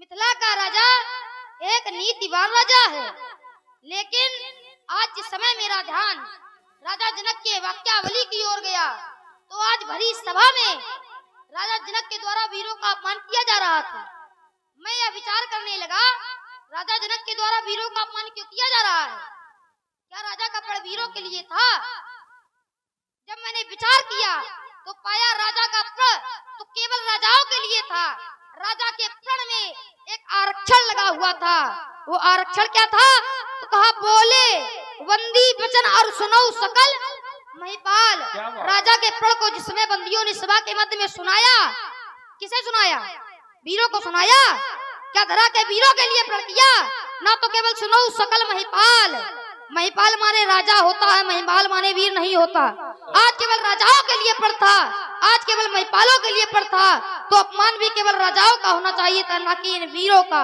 मिथिला का राजा एक नीतिवान राजा है, लेकिन आज जिस समय मेरा ध्यान राजा जनक के वाक्यावली की ओर गया तो आज भरी सभा में राजा जनक के द्वारा वीरों का अपमान किया जा रहा था। मैं यह विचार करने लगा, राजा जनक के द्वारा वीरों का अपमान क्यों किया जा रहा है? क्या राजा का प्रण वीरों के लिए था? जब मैंने विचार किया तो पाया राजा का प्रण तो केवल राजाओं के लिए था। राजा के प्रण में एक आरक्षण लगा हुआ था। वो आरक्षण क्या था? तो कहा, बोले वंदी वचन और सुनो सकल महिपाल। राजा के प्रण को जिसमें बंदियों ने सभा के मध्य में सुनाया, किसे सुनाया? वीरों को सुनाया। क्या धरा के वीरों के लिए प्रण किया? ना तो केवल सुनो सकल महिपाल। महिपाल माने राजा होता है, महिपाल माने वीर नहीं होता। आज केवल राजाओं के लिए प्रण था, आज केवल महिपालों के लिए प्रण था, तो अपमान भी केवल राजाओं का होना चाहिए था, ना कि इन वीरों का।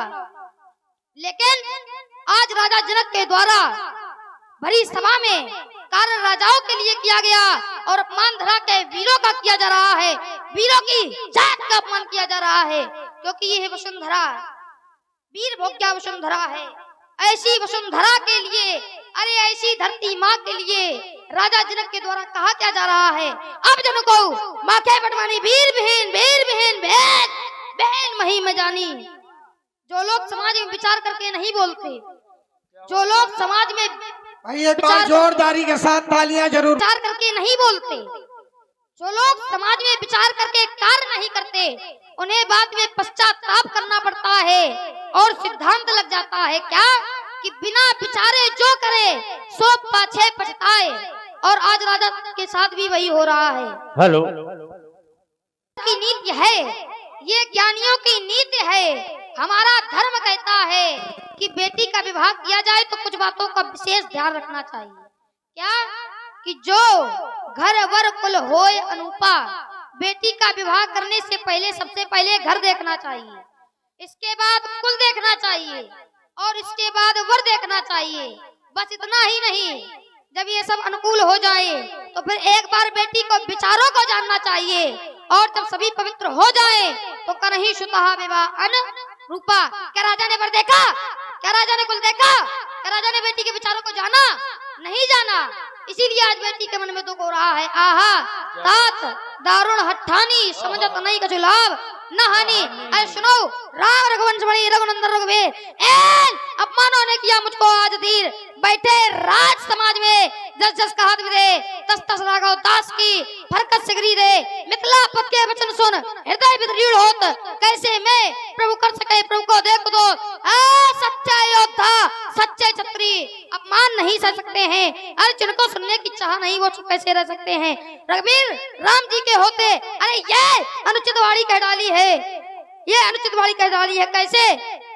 लेकिन आज राजा जनक के द्वारा भरी सभा में कार्य राजाओं के लिए किया गया और अपमान धरा के वीरों का किया जा रहा है। वीरों की जात का अपमान किया जा रहा है, क्योंकि ये वसुंधरा वीर भोग्या वसुंधरा है। ऐसी वसुंधरा के लिए, अरे ऐसी धरती माँ के लिए राजा जनक के द्वारा कहा क्या जा रहा है? अब जन को माँ के बटवानी वीर बहन बहन बहन मही में जानी। जो लोग समाज में विचार करके नहीं बोलते, जो लोग समाज में भाई एक बार जोरदारी के साथ तालियां जरूर। विचार करके नहीं बोलते, जो लोग समाज में विचार करके कार्य नहीं करते, उन्हें बाद में पश्चाताप करना पड़ता है और सिद्धांत लग जाता है क्या कि बिना विचारे जो करे सो पाछे पछताए। और आज राजा के साथ भी वही हो रहा है। हेलो की नीति है, ये ज्ञानियों की नीति है। हमारा धर्म कहता है कि बेटी का विवाह किया जाए तो कुछ बातों का विशेष ध्यान रखना चाहिए। क्या कि जो घर वर कुल होए अनुपा, बेटी का विवाह करने से पहले सबसे पहले घर देखना चाहिए, इसके बाद कुल देखना चाहिए और इसके बाद वर देखना चाहिए। बस इतना ही नहीं, जब ये सब अनुकूल हो जाए तो फिर एक बार बेटी को विचारों को जानना चाहिए और जब सभी पवित्र हो जाए तो करही सुतहा विवाह अन रूपा। क्या राजा ने वर देखा? क्या राजा ने कुल देखा? क्या राजा ने बेटी के विचारों को जाना? नहीं जाना। इसीलिए आज बेटी के मन में दुख हो रहा है। आहा तात दारुण हट्ठानी समझत नहीं कछु लाभ न हानि। अरे सुनो, राम रघुवंश बड़ी रघुनंदन रघुवीर, अपमानों ने किया मुझको आज धीर। बैठे राज समाज में जस जस कहा दे, तस तस राघव दास की फरकत सिगरी रे। मिथिला पद के वचन सुन हृदय विदृढ़ होत, कैसे मैं प्रभु कर सके प्रभु को देख दो। सच्चा योद्धा सच्चे छत्री अपमान नहीं सह सकते हैं। अरे जिनको सुनने की चाह नहीं वो कैसे रह सकते हैं? रघुवीर राम जी के होते, अरे ये अनुचित वाणी कह डाली है, ये अनुचित वाणी कह डाली है। कैसे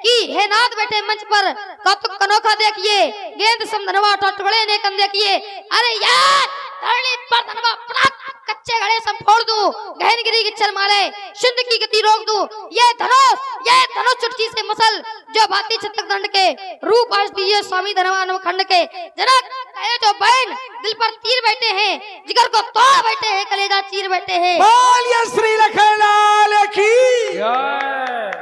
कि हे नाथ बैठे मंच पर कौतुक अनोखा देखिए, गेंद समधनवा टटवड़े ने कन देखिए। अरे यार धरणी पर धनवा पड़क, कच्चे घड़े सब फोड़ दूं, गहनगिरी की छल मारे सिंध की गति रोक दूं। ये धनुष चुटकी से मसल जो भाती छत्रक दंड के रूप आज दिए स्वामी धनवान खंड के। जनक कहे जो बहन दिल पर तीर बैठे हैं, जिगर को तोड़ बैठे हैं, कलेजा चीर बैठे हैं। बोलिए श्री लखनलाल की।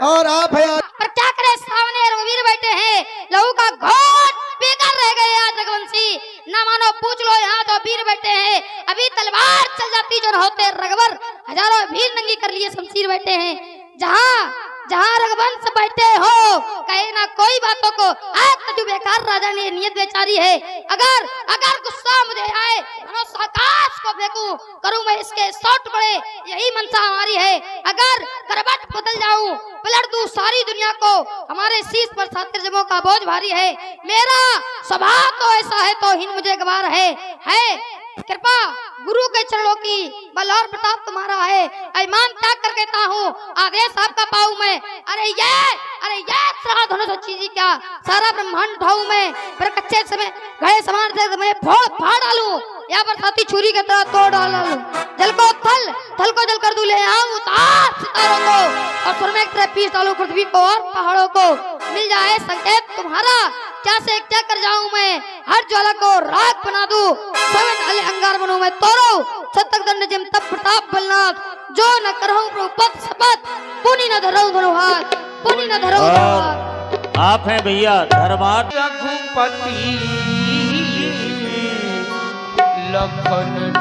और आप है पर क्या करे, सामने रघुवीर बैठे हैं, लहू का घोट बेकार रह गए आज रघुवंशी। ना मानो पूछ लो, यहाँ तो वीर बैठे हैं, अभी तलवार चल जाती जो होते रघुवर। हजारों भीड़ नंगी कर लिए शमशीर बैठे हैं। जहाँ रघुवंश बैठे हो, कहे ना कोई बातों को। आज तो बेकार राजा ने नियत बेचारी है। अगर गुस्सा मुझे आए आकाश को फेंकूं, करूं मैं इसके 100 टुकड़े, यही मनसा हमारी है। अगर करवट बदल जाऊं, पलट दूं सारी दुनिया को, हमारे शीश पर 7 जमों का बोझ भारी है। मेरा स्वभाव तो ऐसा है तो हीन मुझे गवार है। कृपा गुरु के चरणों की, बल और प्रताप तुम्हारा है। ईमान त्याग कर कहता हूँ, आदेश आपका पाऊं मैं। अरे ये धनुष चीज क्या, सारा ब्रह्मांड उठाऊं मैं, पर कच्चे समय घड़े समान से मैं फाड़ डालूं, या पर साथी छुरी के तरह तोड़ डालूं। जल को थल को जल कर दूं, ले आऊं उतार सितारों को, और सुर में एक तरह पीस डालूं पृथ्वी को और पहाड़ों को। मिल जाए संकेत तुम्हारा, क्या से क्या कर जाऊं मैं, हर ज्वाला को राख बना दूं, स्वयं अले अंगार बनूं मैं तोरो। सतक दंड जिम तप प्रताप बलनाथ, जो न करहूं प्रभु पद शपथ, पुनि न धरहूं धनु हाथ। पुण्य न धरो और आप हैं भैया धर्मार्थ रघुपति लखन